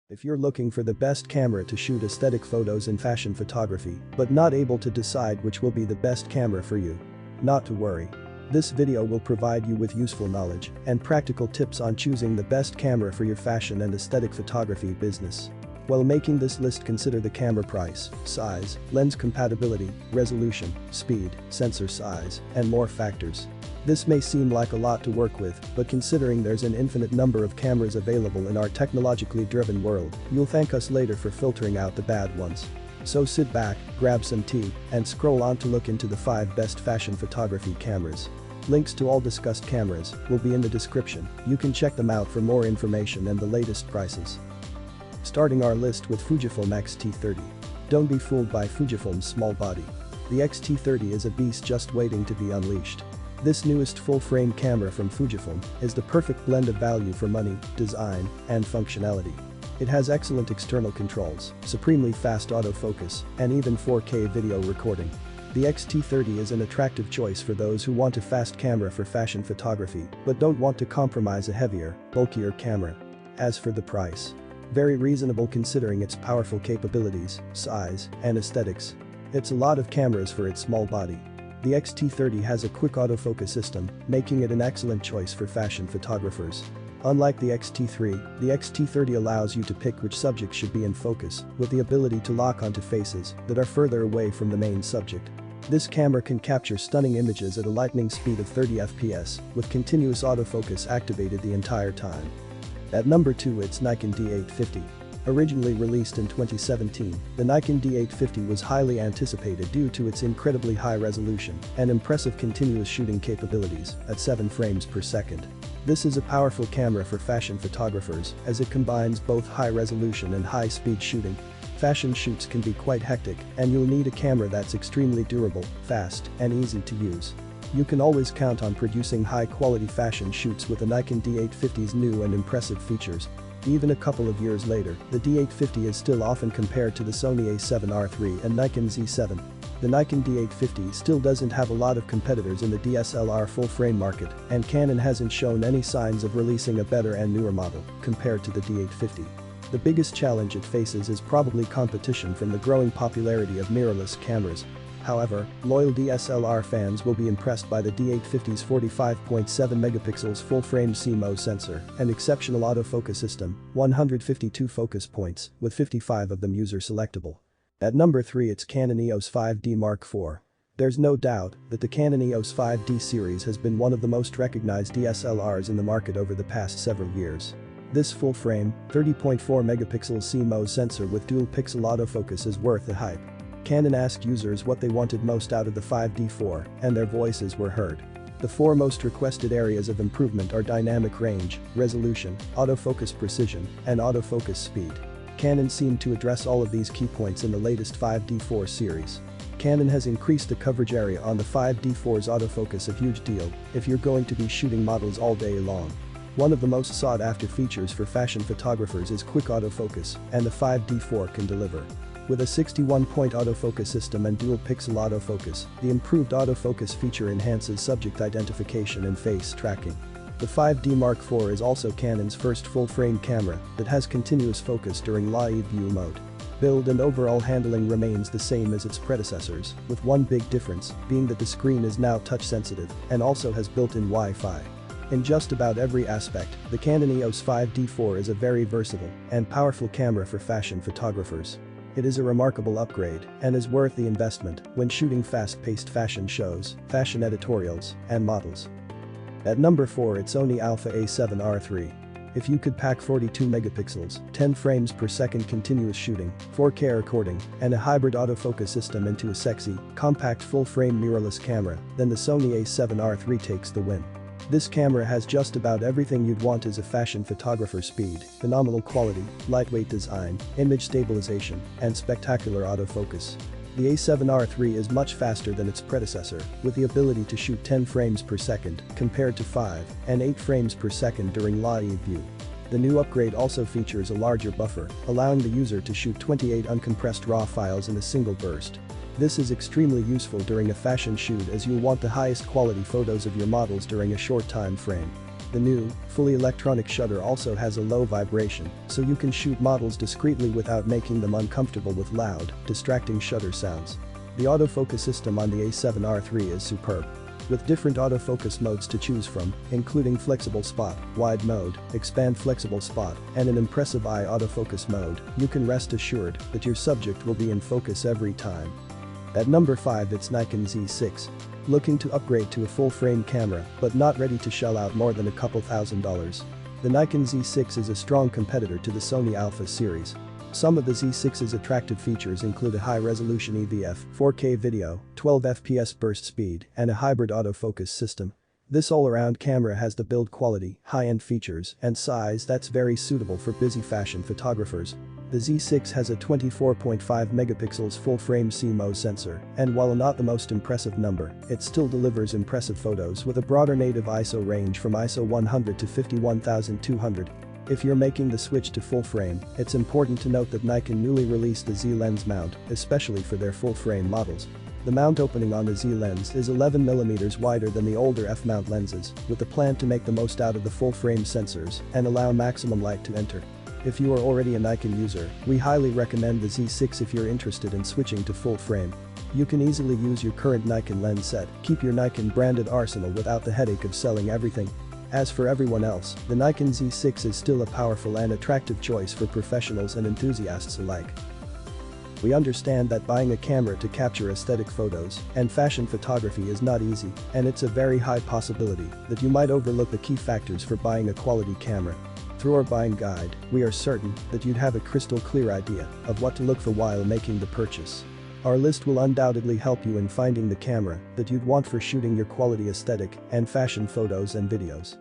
If you're looking for the best camera to shoot aesthetic photos in fashion photography, but not able to decide which will be the best camera for you, not to worry. This video will provide you with useful knowledge and practical tips on choosing the best camera for your fashion and aesthetic photography business. While making this list, consider the camera price, size, lens compatibility, resolution, speed, sensor size, and more factors. This may seem like a lot to work with, but considering there's an infinite number of cameras available in our technologically driven world, you'll thank us later for filtering out the bad ones. So sit back, grab some tea, and scroll on to look into the 5 best fashion photography cameras. Links to all discussed cameras will be in the description. You can check them out for more information and the latest prices. Starting our list with Fujifilm X-T30. Don't be fooled by Fujifilm's small body. The X-T30 is a beast just waiting to be unleashed. This newest full-frame camera from Fujifilm is the perfect blend of value for money, design, and functionality. It has excellent external controls, supremely fast autofocus, and even 4K video recording. The X-T30 is an attractive choice for those who want a fast camera for fashion photography but don't want to compromise a heavier, bulkier camera. As for the price, very reasonable considering its powerful capabilities, size, and aesthetics. It's a lot of cameras for its small body. The X-T30 has a quick autofocus system, making it an excellent choice for fashion photographers. Unlike the X-T3, the X-T30 allows you to pick which subject should be in focus, with the ability to lock onto faces that are further away from the main subject. This camera can capture stunning images at a lightning speed of 30 fps, with continuous autofocus activated the entire time. At number 2, it's Nikon D850. Originally released in 2017, the Nikon D850 was highly anticipated due to its incredibly high resolution and impressive continuous shooting capabilities at 7 frames per second. This is a powerful camera for fashion photographers as it combines both high resolution and high speed shooting. Fashion shoots can be quite hectic, and you'll need a camera that's extremely durable, fast, and easy to use. You can always count on producing high-quality fashion shoots with the Nikon D850's new and impressive features. Even a couple of years later, the D850 is still often compared to the Sony A7R III and Nikon Z7. The Nikon D850 still doesn't have a lot of competitors in the DSLR full-frame market, and Canon hasn't shown any signs of releasing a better and newer model compared to the D850. The biggest challenge it faces is probably competition from the growing popularity of mirrorless cameras. However, loyal DSLR fans will be impressed by the D850's 45.7 megapixels full-frame CMOS sensor and exceptional autofocus system, 152 focus points, with 55 of them user-selectable. At number 3, it's Canon EOS 5D Mark IV. There's no doubt that the Canon EOS 5D series has been one of the most recognized DSLRs in the market over the past several years. This full-frame, 30.4 megapixel CMOS sensor with dual-pixel autofocus is worth the hype. Canon asked users what they wanted most out of the 5D4, and their voices were heard. The 4 most requested areas of improvement are dynamic range, resolution, autofocus precision, and autofocus speed. Canon seemed to address all of these key points in the latest 5D4 series. Canon has increased the coverage area on the 5D4's autofocus a huge deal if you're going to be shooting models all day long. One of the most sought-after features for fashion photographers is quick autofocus, and the 5D4 can deliver. With a 61-point autofocus system and dual-pixel autofocus, the improved autofocus feature enhances subject identification and face tracking. The 5D Mark IV is also Canon's first full-frame camera that has continuous focus during live view mode. Build and overall handling remains the same as its predecessors, with one big difference being that the screen is now touch-sensitive and also has built-in Wi-Fi. In just about every aspect, the Canon EOS 5D4 is a very versatile and powerful camera for fashion photographers. It is a remarkable upgrade and is worth the investment when shooting fast-paced fashion shows, fashion editorials, and models. At number 4, it's Sony Alpha A7R III. If you could pack 42 megapixels, 10 frames per second continuous shooting, 4K recording, and a hybrid autofocus system into a sexy, compact full-frame mirrorless camera, then the Sony A7R III takes the win. This camera has just about everything you'd want as a fashion photographer: speed, phenomenal quality, lightweight design, image stabilization, and spectacular autofocus. The A7R III is much faster than its predecessor, with the ability to shoot 10 frames per second compared to 5 and 8 frames per second during live view. The new upgrade also features a larger buffer, allowing the user to shoot 28 uncompressed RAW files in a single burst. This is extremely useful during a fashion shoot as you'll want the highest quality photos of your models during a short time frame. The new, fully electronic shutter also has a low vibration, so you can shoot models discreetly without making them uncomfortable with loud, distracting shutter sounds. The autofocus system on the A7R III is superb. With different autofocus modes to choose from, including flexible spot, wide mode, expand flexible spot, and an impressive eye autofocus mode, you can rest assured that your subject will be in focus every time. At number 5, it's Nikon Z6. Looking to upgrade to a full-frame camera, but not ready to shell out more than a couple $1,000s. The Nikon Z6 is a strong competitor to the Sony Alpha series. Some of the Z6's attractive features include a high-resolution EVF, 4K video, 12 FPS burst speed, and a hybrid autofocus system. This all-around camera has the build quality, high-end features, and size that's very suitable for busy fashion photographers. The Z6 has a 24.5 megapixels full-frame CMOS sensor, and while not the most impressive number, it still delivers impressive photos with a broader native ISO range from ISO 100 to 51200. If you're making the switch to full-frame, it's important to note that Nikon newly released the Z lens mount, especially for their full-frame models. The mount opening on the Z lens is 11mm wider than the older F-mount lenses, with the plan to make the most out of the full-frame sensors and allow maximum light to enter. If you are already a Nikon user, we highly recommend the Z6 if you're interested in switching to full-frame. You can easily use your current Nikon lens set, keep your Nikon branded arsenal without the headache of selling everything. As for everyone else, the Nikon Z6 is still a powerful and attractive choice for professionals and enthusiasts alike. We understand that buying a camera to capture aesthetic photos and fashion photography is not easy, and it's a very high possibility that you might overlook the key factors for buying a quality camera. Through our buying guide, we are certain that you'd have a crystal clear idea of what to look for while making the purchase. Our list will undoubtedly help you in finding the camera that you'd want for shooting your quality aesthetic and fashion photos and videos.